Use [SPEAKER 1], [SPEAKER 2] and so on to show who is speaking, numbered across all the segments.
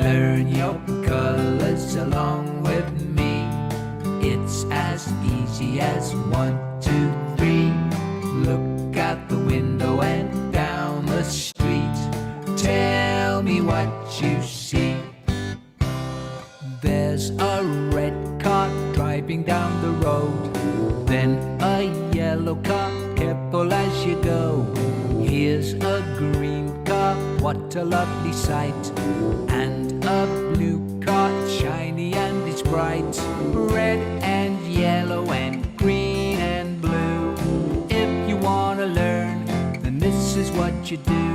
[SPEAKER 1] Learn your colors along with me. It's as easy as 1, 2, 3. Look out the window and down the street. Tell me what you see. There's a red car driving down the road, then a yellow car, careful as you go. Here's a green car, what a lovely sight, and a blue car, shiny and it's bright. Red and yellow and green and blue. If you wanna learn, then this is what you do.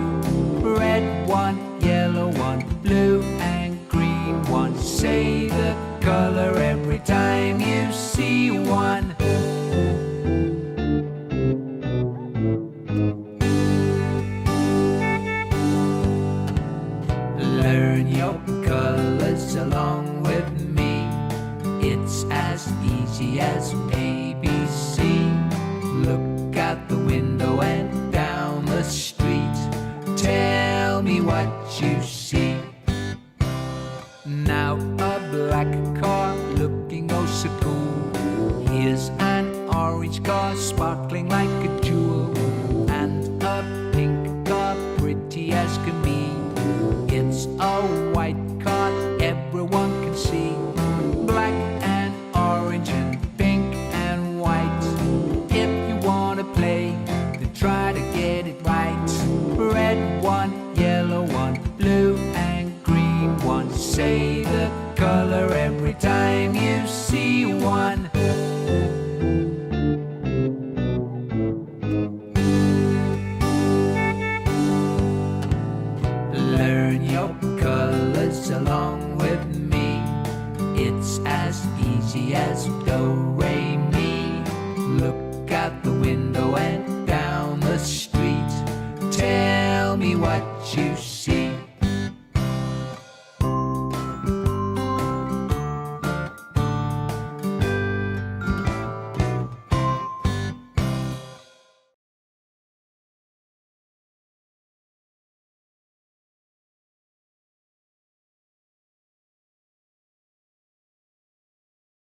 [SPEAKER 1] Red one, yellow one, blue and green one. Say the color every time you see one. Learn your colors along with me. It's as easy as ABC. Look out the window and down the street. Tell me what you see. Now a black car looking oh so cool. Here's an orange car sparkling like a jewel, and a pink car pretty as can be. It's a white car everyone can see. Black and orange and pink and white. If you wanna play, then try to get it right. Red one, yellow one, blue and green one. Say the color every time you see one. Learn your colors along with me. It's as easy as do, re, mi. Look out the window and down the street. Tell me what you see.